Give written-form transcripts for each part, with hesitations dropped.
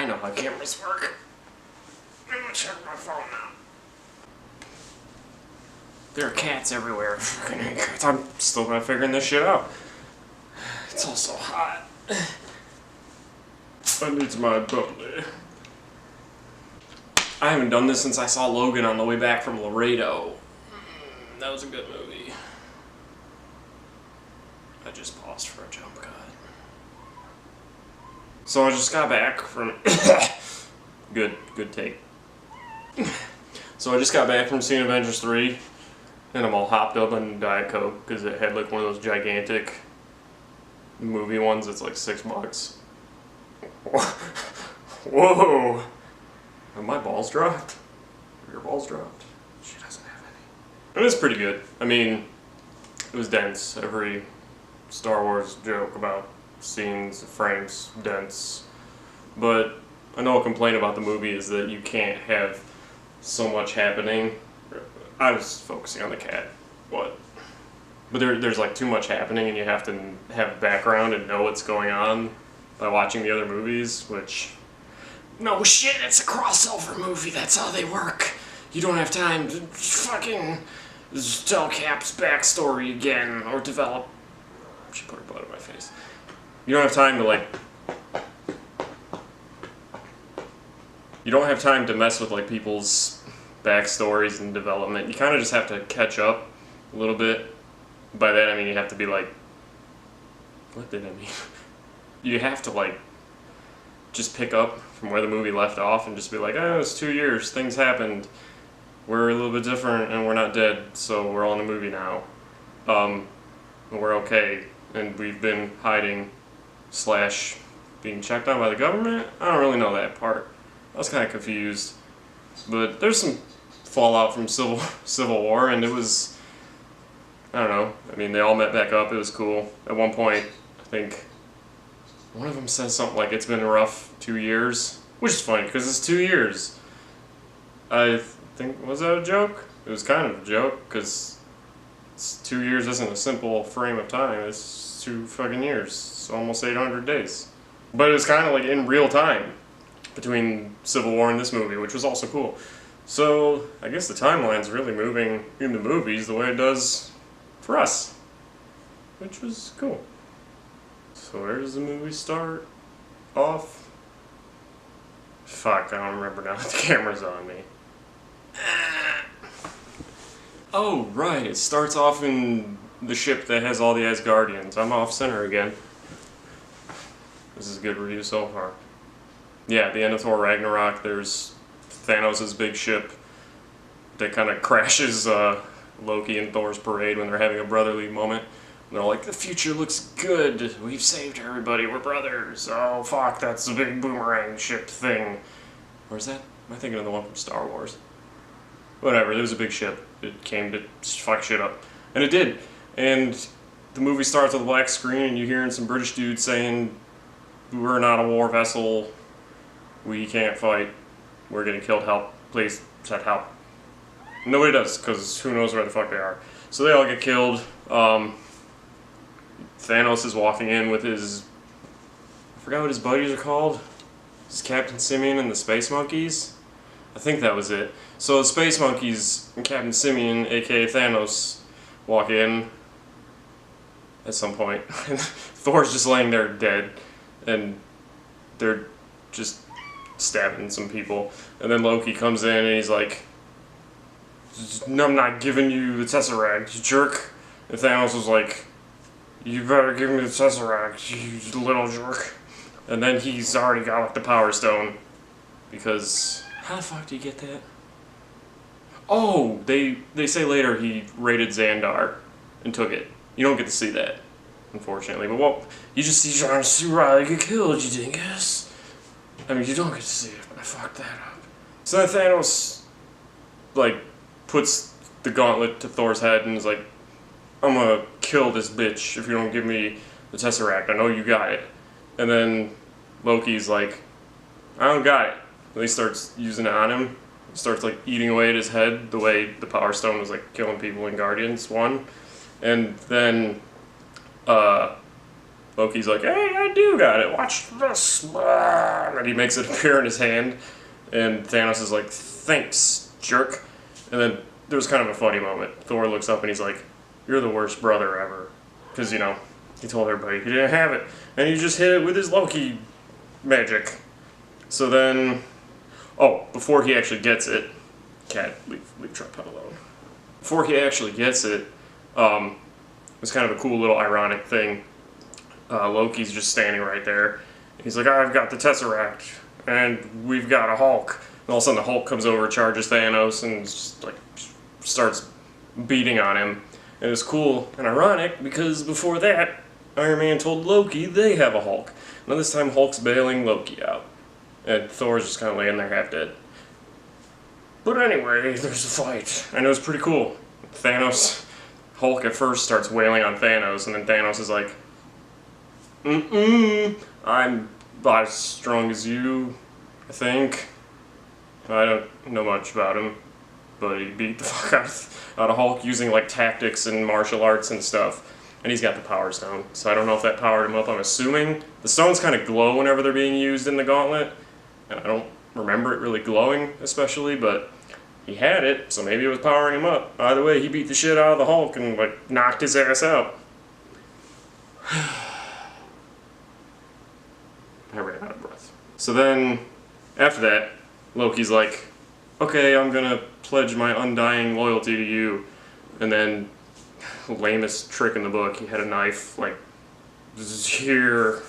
I know how cameras work. I'm gonna check my phone now. There are cats everywhere. I'm still not figuring this shit out. It's all so hot. I need my bubbly. I haven't done this since I saw Logan on the way back from Laredo. That was a good movie. I just paused for a jump cut. So I just got back from... good take. So I just got back from seeing Avengers 3, and I'm all hopped up on Diet Coke, because it had like one of those gigantic movie ones that's like $6. Whoa! Have my balls dropped? Your balls dropped? She doesn't have any. It was pretty good. I mean, it was dense. Every Star Wars joke about scenes, frames, dense. But I know a complaint about the movie is that you can't have so much happening. I was focusing on the cat. What? But there's like too much happening, and you have to have background and know what's going on by watching the other movies, which... No shit, it's a crossover movie, that's how they work. You don't have time to fucking tell Cap's backstory again, or develop... She put her butt in my face. You don't have time to, like... You don't have time to mess with, like, people's backstories and development. You kind of just have to catch up a little bit. By that I mean you have to be like... What did I mean? You have to, like, just pick up from where the movie left off and just be like, oh, it's 2 years, things happened, we're a little bit different, and we're not dead, so we're all in a movie now. And we're okay, and we've been hiding / being checked on by the government? I don't really know that part. I was kind of confused. But there's some fallout from Civil War, and it was, I don't know, I mean, they all met back up, it was cool. At one point, I think, one of them says something like, it's been a rough 2 years, which is funny, because it's 2 years. I think, was that a joke? It was kind of a joke, because 2 years isn't a simple frame of time, it's 2 fucking years. It's almost 800 days. But it was kind of like in real time, between Civil War and this movie, which was also cool. So, I guess the timeline's really moving in the movies the way it does for us, which was cool. So where does the movie start off? Fuck, I don't remember now. The camera's on me. Oh, right. It starts off in the ship that has all the Asgardians. I'm off center again. This is a good review so far. Yeah, at the end of Thor Ragnarok, there's Thanos' big ship that kind of crashes Loki and Thor's parade when they're having a brotherly moment. And they're like, the future looks good, we've saved everybody, we're brothers. Oh fuck, that's the big boomerang ship thing. Or is that, am I thinking of the one from Star Wars? Whatever, there was a big ship. It came to fuck shit up. And it did. And the movie starts with a black screen and you're hearing some British dudes saying, we're not a war vessel, we can't fight, we're getting killed, help, please, send help. Nobody does, because who knows where the fuck they are. So they all get killed. Thanos is walking in with his, I forgot what his buddies are called. It's Captain Simeon and the Space Monkeys? I think that was it. So the Space Monkeys and Captain Simeon, aka Thanos, walk in at some point. Thor's just laying there dead, and they're just stabbing some people. And then Loki comes in and he's like, I'm not giving you the Tesseract, you jerk. And Thanos was like, you better give me the Tesseract, you little jerk. And then he's already got like the Power Stone. Because, how the fuck do you get that? Oh, they say later he raided Xandar and took it. You don't get to see that, unfortunately. But well, you just see John C. Reilly get killed, you dingus. I mean, you don't get to see it, but I fucked that up. So then Thanos, like, puts the gauntlet to Thor's head and is like, I'm gonna kill this bitch if you don't give me the Tesseract. I know you got it. And then Loki's like, I don't got it. And he starts using it on him. He starts like eating away at his head the way the Power Stone was like killing people in Guardians 1. And then Loki's like, hey, I do got it, watch this. And he makes it appear in his hand. And Thanos is like, thanks, jerk. And then there's kind of a funny moment. Thor looks up and he's like, you're the worst brother ever. Because, you know, he told everybody he didn't have it. And he just hit it with his Loki magic. So then, oh, before he actually gets it, cat, leave tripod alone. Before he actually gets it, it's kind of a cool little ironic thing. Loki's just standing right there. He's like, I've got the Tesseract, and we've got a Hulk. And all of a sudden the Hulk comes over, charges Thanos, and just, like, starts beating on him. And it was cool and ironic because before that, Iron Man told Loki they have a Hulk. Now this time Hulk's bailing Loki out. And Thor's just kind of laying there half dead. But anyway, there's a fight. And it was pretty cool. Hulk at first starts wailing on Thanos, and then Thanos is like, I'm about as strong as you, I think. I don't know much about him, but he beat the fuck out of Hulk using like tactics and martial arts and stuff. And he's got the Power Stone, so I don't know if that powered him up. I'm assuming. The stones kind of glow whenever they're being used in the gauntlet, and I don't remember it really glowing especially, but he had it, so maybe it was powering him up. Either way, he beat the shit out of the Hulk and like knocked his ass out. I ran out of breath. So then, after that, Loki's like, okay, I'm gonna pledge my undying loyalty to you. And then, lamest trick in the book, he had a knife, like, here.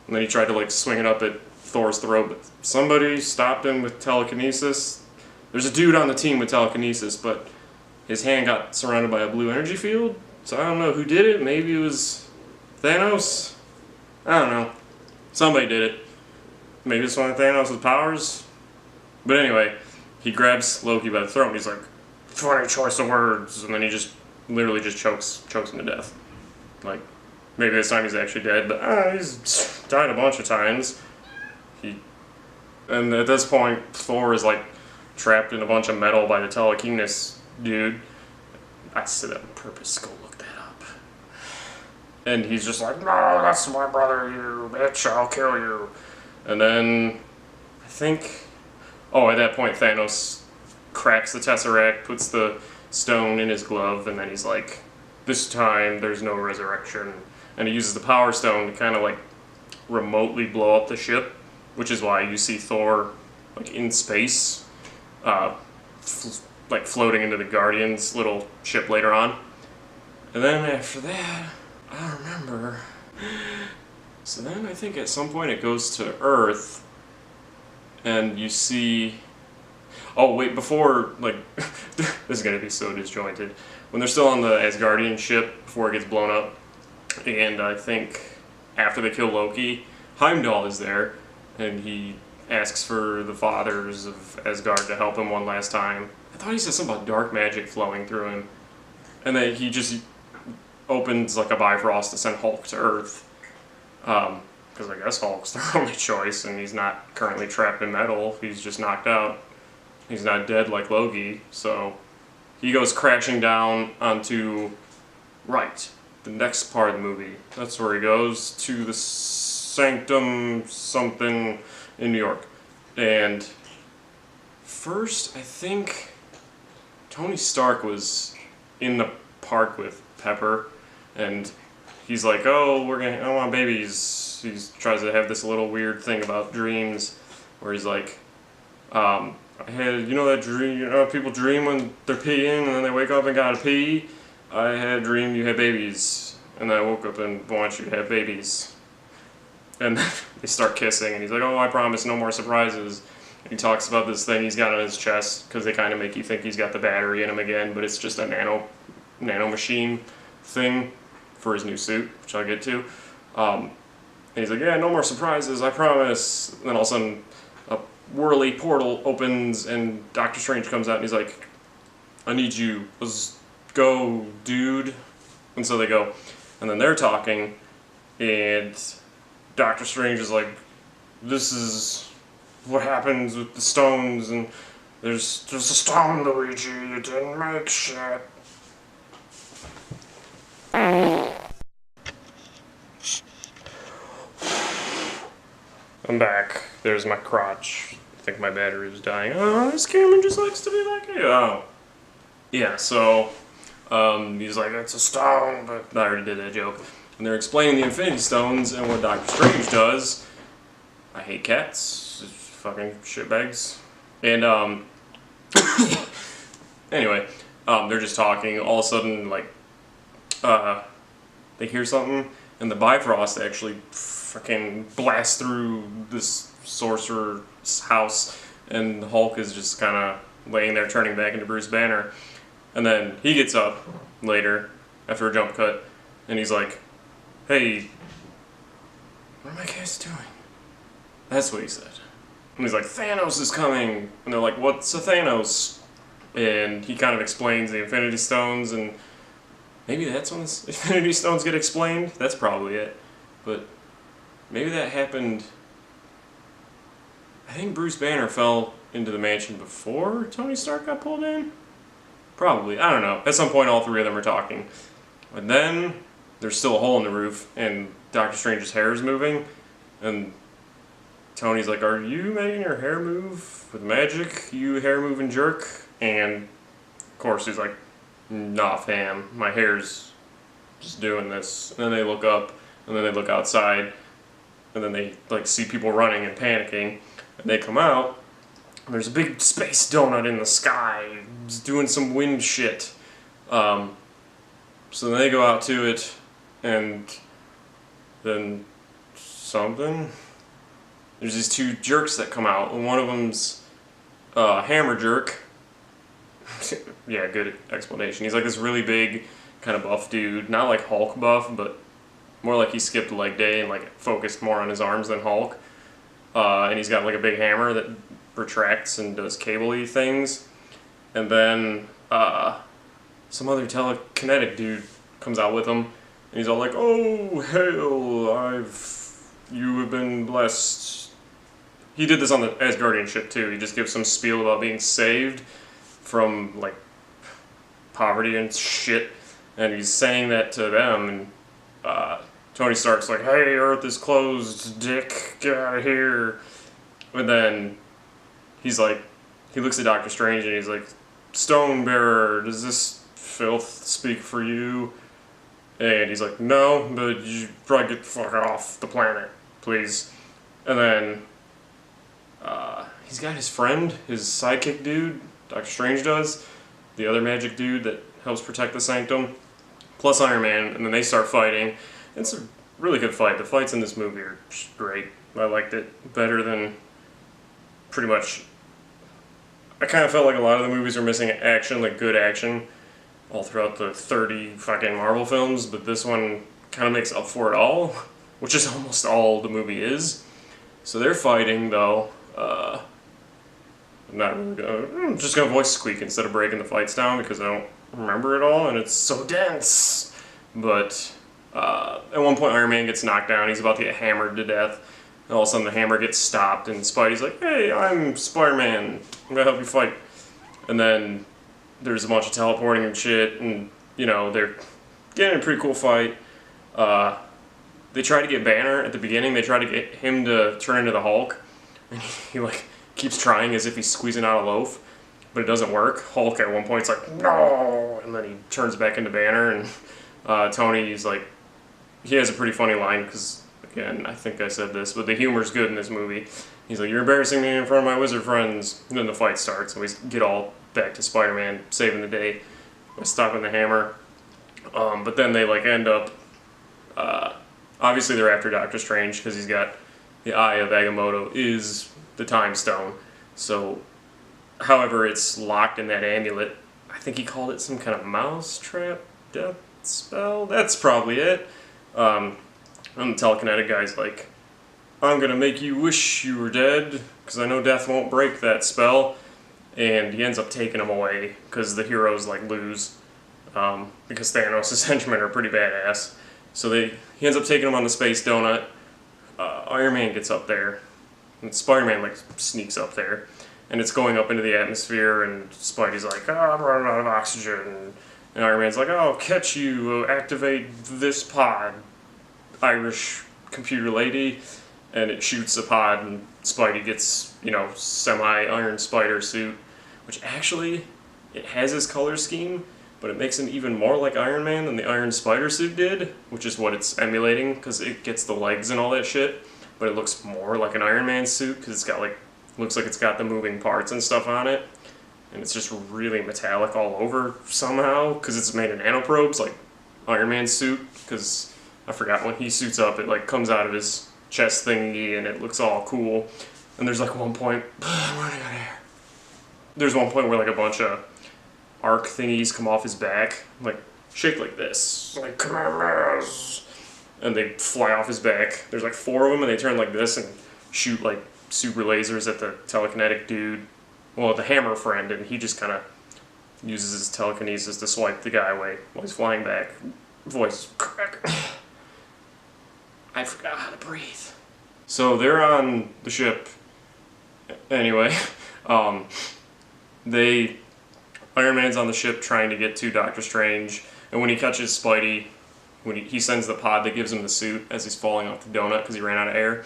And then he tried to, like, swing it up at Thor's throat, but somebody stopped him with telekinesis. There's a dude on the team with telekinesis, but his hand got surrounded by a blue energy field. So I don't know who did it. Maybe it was Thanos? I don't know. Somebody did it. Maybe it's one of Thanos' powers. But anyway, he grabs Loki by the throat and he's like, funny choice of words. And then he just literally just chokes him to death. Like, maybe this time he's actually dead, but he's died a bunch of times. And at this point, Thor is like trapped in a bunch of metal by the telekinesis dude. I said that on purpose, go look that up. And he's just like, no, that's my brother, you bitch, I'll kill you. And then, I think, at that point Thanos cracks the Tesseract, puts the stone in his glove, and then he's like, this time there's no resurrection. And he uses the Power Stone to kind of like remotely blow up the ship, which is why you see Thor like in space, like floating into the Guardians' little ship later on. And then after that, I don't remember. So then I think at some point it goes to Earth, and you see... Oh wait, before, like, this is gonna be so disjointed. When they're still on the Asgardian ship, before it gets blown up, and I think after they kill Loki, Heimdall is there, and he asks for the fathers of Asgard to help him one last time. I thought he said something about dark magic flowing through him. And then he just opens like a Bifrost to send Hulk to Earth. Because I guess Hulk's their only choice, and he's not currently trapped in metal. He's just knocked out. He's not dead like Loki, so he goes crashing down onto, the next part of the movie. That's where he goes, to the Sanctum something in New York. And first, I think Tony Stark was in the park with Pepper, and he's like, oh, I want babies. He tries to have this little weird thing about dreams, where he's like, I had, you know that dream, people dream when they're peeing and then they wake up and gotta pee? I had a dream you had babies, and then I woke up and want you to have babies. And then they start kissing, and he's like, oh, I promise, no more surprises. And he talks about this thing he's got on his chest, because they kind of make you think he's got the battery in him again, but it's just a nano machine thing for his new suit, which I'll get to. And he's like, yeah, no more surprises, I promise. And then all of a sudden, a whirly portal opens, and Doctor Strange comes out, and he's like, I need you, let's go, dude. And so they go, and then they're talking, and Doctor Strange is like, this is what happens with the stones, and there's a stone, Luigi, you didn't make shit. I'm back. There's my crotch. I think my battery was dying. Oh, this camera just likes to be like, hey, oh. Yeah, so, he's like, it's a stone, but I already did that joke. And they're explaining the Infinity Stones and what Doctor Strange does. I hate cats. It's fucking shitbags. And, anyway, they're just talking. All of a sudden, like, they hear something, and the Bifrost actually fucking blasts through this sorcerer's house, and the Hulk is just kind of laying there turning back into Bruce Banner. And then he gets up later, after a jump cut, and he's like, hey, what are my guys doing? That's what he said. And he's like, Thanos is coming! And they're like, what's a Thanos? And he kind of explains the Infinity Stones, and maybe that's when the Infinity Stones get explained? That's probably it. But maybe that happened... I think Bruce Banner fell into the mansion before Tony Stark got pulled in? Probably. I don't know. At some point all three of them are talking. But then there's still a hole in the roof, and Doctor Strange's hair is moving, and Tony's like, are you making your hair move with magic, you hair-moving jerk? And of course he's like, nah fam, my hair's just doing this. And then they look up, and then they look outside, and then they like see people running and panicking, and they come out, and there's a big space donut in the sky, it's doing some wind shit. So then they go out to it, and then something. There's these two jerks that come out, and one of them's Hammer Jerk. Yeah, good explanation. He's like this really big, kind of buff dude. Not like Hulk buff, but more like he skipped a leg day and like focused more on his arms than Hulk. And he's got like a big hammer that retracts and does cable-y things. And then some other telekinetic dude comes out with him, and he's all like, oh, hail, you have been blessed. He did this on the Asgardian ship too. He just gives some spiel about being saved from like poverty and shit, and he's saying that to them, and Tony Stark's like, hey, Earth is closed, dick, get out of here. And then he's like, he looks at Doctor Strange and he's like, Stone Bearer, does this filth speak for you? And he's like, no, but you probably get the fuck off the planet, please. And then he's got his friend, his sidekick dude, Doctor Strange does, the other magic dude that helps protect the Sanctum, plus Iron Man, and then they start fighting. It's a really good fight. The fights in this movie are great. I liked it better than pretty much... I kind of felt like a lot of the movies were missing action, like good action, all throughout the 30 fucking Marvel films, but this one kind of makes up for it all, which is almost all the movie is. So they're fighting, though. I'm just gonna voice squeak instead of breaking the fights down because I don't remember it all, and it's so dense. But at one point Iron Man gets knocked down, he's about to get hammered to death, and all of a sudden the hammer gets stopped, and Spidey's like, hey, I'm Spider-Man, I'm gonna help you fight. And then there's a bunch of teleporting and shit, and you know, they're getting a pretty cool fight. They try to get Banner at the beginning, they try to get him to turn into the Hulk, and he like keeps trying as if he's squeezing out a loaf, but it doesn't work. Hulk at one point is like, no, and then he turns back into Banner, and Tony's like, he has a pretty funny line, because, again, I think I said this, but the humor's good in this movie. He's like, you're embarrassing me in front of my wizard friends, and then the fight starts, and we get all back to Spider-Man saving the day by stopping the hammer. But then they, like, end up, obviously they're after Doctor Strange, because he's got the Eye of Agamotto is the Time Stone. So, however, it's locked in that amulet. I think he called it some kind of mousetrap death spell. That's probably it. And the telekinetic guy's like, I'm gonna make you wish you were dead, because I know death won't break that spell. And he ends up taking him away, because the heroes like lose, because Thanos' henchmen are pretty badass. So he ends up taking him on the space donut. Iron Man gets up there, and Spider-Man like sneaks up there, and it's going up into the atmosphere, and Spidey's like, oh, I'm running out of oxygen, and Iron Man's like, oh, I'll catch you, activate this pod, Irish computer lady, and it shoots a pod, and Spidey gets, you know, semi-Iron Spider suit, which actually, it has his color scheme, but it makes him even more like Iron Man than the Iron Spider suit did, which is what it's emulating, because it gets the legs and all that shit, but it looks more like an Iron Man suit, because it's got like, looks like it's got the moving parts and stuff on it, and it's just really metallic all over somehow, because it's made of nanoprobes, like Iron Man's suit, because I forgot when he suits up, it like comes out of his chest thingy, and it looks all cool, and there's like one point, I'm running out of air. There's one point where like a bunch of arc thingies come off his back, like shake like this, like Kamehamehas, and they fly off his back. There's like 4 of them, and they turn like this and shoot like super lasers at the telekinetic dude, well, the hammer friend, and he just kind of uses his telekinesis to swipe the guy away while he's flying back. Voice crack. I forgot how to breathe. So they're on the ship. Anyway, Iron Man's on the ship trying to get to Doctor Strange, and when he catches Spidey, when he sends the pod that gives him the suit as he's falling off the donut because he ran out of air,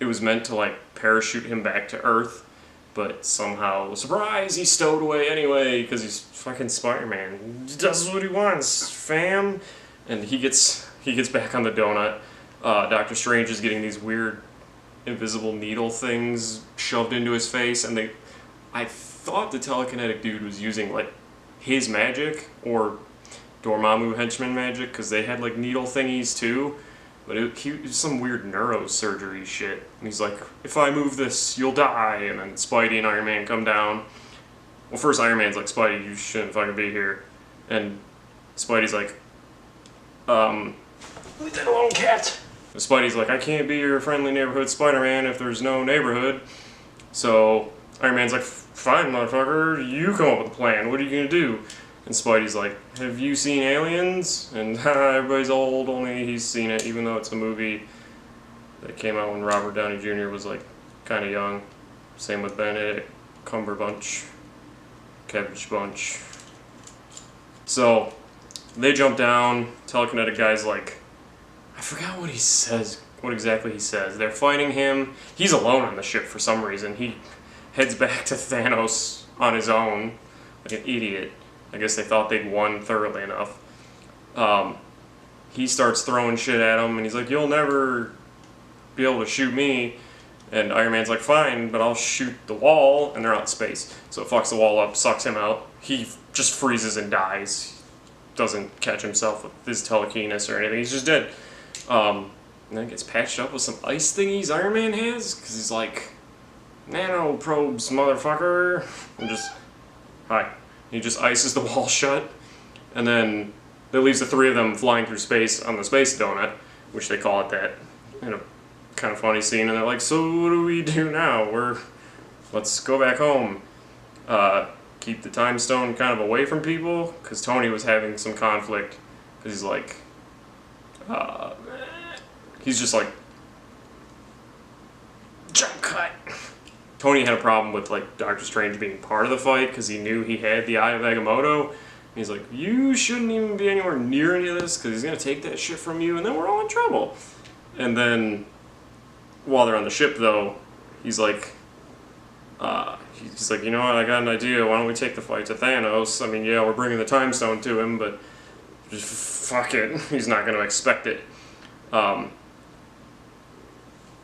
it was meant to like parachute him back to Earth, but somehow, surprise, he's stowed away anyway because he's fucking Spider-Man. He does what he wants, fam. And he gets back on the donut. Doctor Strange is getting these weird invisible needle things shoved into his face, and I thought the telekinetic dude was using like his magic or Dormammu henchman magic, because they had like needle thingies too, but it was some weird neurosurgery shit, and he's like, if I move this, you'll die, and then Spidey and Iron Man come down. Well, first Iron Man's like, Spidey, you shouldn't fucking be here, and Spidey's like, leave that alone, cat. And Spidey's like, I can't be your friendly neighborhood Spider-Man if there's no neighborhood. So Iron Man's like, fine, motherfucker, you come up with a plan. What are you gonna do? And Spidey's like, have you seen Aliens? And everybody's old, only he's seen it, even though it's a movie that came out when Robert Downey Jr. was like kind of young. Same with Benedict Cumberbatch, Cabbage Bunch. So they jump down. Telekinetic guy's like, I forgot what he says, what exactly he says. They're fighting him. He's alone on the ship for some reason. He heads back to Thanos on his own, like an idiot. I guess they thought they'd won thoroughly enough. He starts throwing shit at him, and he's like, you'll never be able to shoot me. And Iron Man's like, fine, but I'll shoot the wall, and they're out in space. So it fucks the wall up, sucks him out. He just freezes and dies. Doesn't catch himself with his telekinesis or anything. He's just dead. And then gets patched up with some ice thingies Iron Man has, because he's like, nanoprobes, motherfucker. And just, hi. He just ices the wall shut, and then that leaves the 3 of them flying through space on the space donut, which they call it that, in a kind of funny scene, and they're like, so what do we do now? Let's go back home. Keep the time stone kind of away from people, because Tony was having some conflict, because he's like, he's just like, jump cut. Tony had a problem with like Doctor Strange being part of the fight because he knew he had the Eye of Agamotto. And he's like, you shouldn't even be anywhere near any of this because he's gonna take that shit from you, and then we're all in trouble. And then, while they're on the ship though, he's like, you know what? I got an idea. Why don't we take the fight to Thanos? I mean, yeah, we're bringing the time stone to him, but just fuck it. He's not gonna expect it. And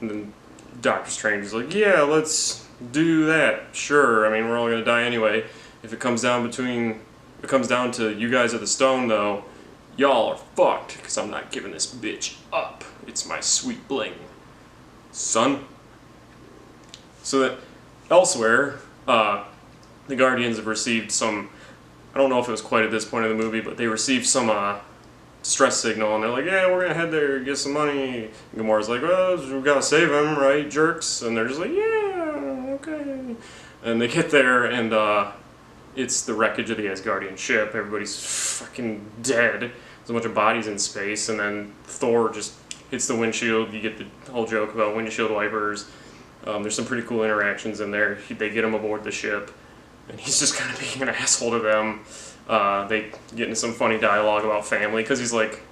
then Doctor Strange is like, yeah, let's do that. Sure. I mean, we're all gonna die anyway. If it comes down to you guys at the stone, though, y'all are fucked, because I'm not giving this bitch up. It's my sweet bling, son. So that elsewhere, the Guardians have received some, I don't know if it was quite at this point in the movie, but they received some distress signal, and they're like, yeah, we're gonna head there, get some money. And Gamora's like, well, we gotta save him, right, jerks? And they're just like, yeah, okay. And they get there, and it's the wreckage of the Asgardian ship. Everybody's fucking dead. There's a bunch of bodies in space, and then Thor just hits the windshield. You get the whole joke about windshield wipers. There's some pretty cool interactions in there. They get him aboard the ship, and he's just kind of being an asshole to them. They get into some funny dialogue about family, because he's like,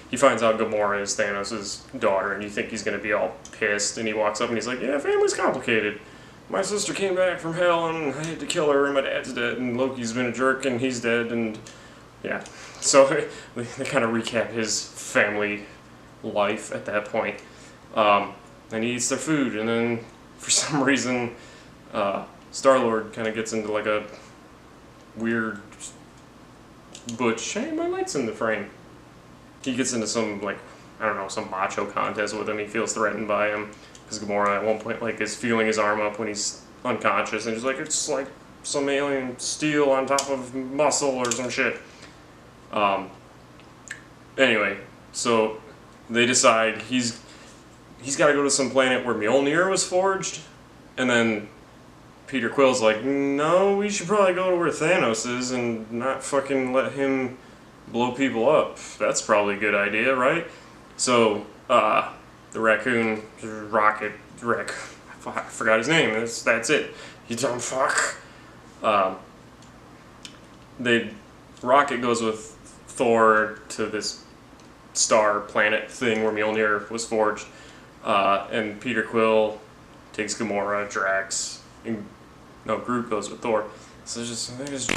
he finds out Gamora is Thanos' daughter, and you think he's going to be all pissed, and he walks up and he's like, yeah, family's complicated. My sister came back from hell, and I had to kill her, and my dad's dead, and Loki's been a jerk, and he's dead, and yeah. So they kind of recap his family life at that point. And he eats their food, and then for some reason, Star-Lord kind of gets into like a weird butch, hey, my light's in the frame. He gets into some, like, I don't know, some macho contest with him. He feels threatened by him, because Gamora at one point, like, is feeling his arm up when he's unconscious, and he's like, it's like some alien steel on top of muscle or some shit. Anyway, so they decide he's got to go to some planet where Mjolnir was forged, and then Peter Quill's like, no, we should probably go to where Thanos is and not fucking let him blow people up. That's probably a good idea, right? So, the raccoon, Rocket, I forgot his name, that's it. You dumb fuck. Rocket goes with Thor to this star planet thing where Mjolnir was forged, and Peter Quill takes Gamora, Drax, and Groot goes with Thor. So there's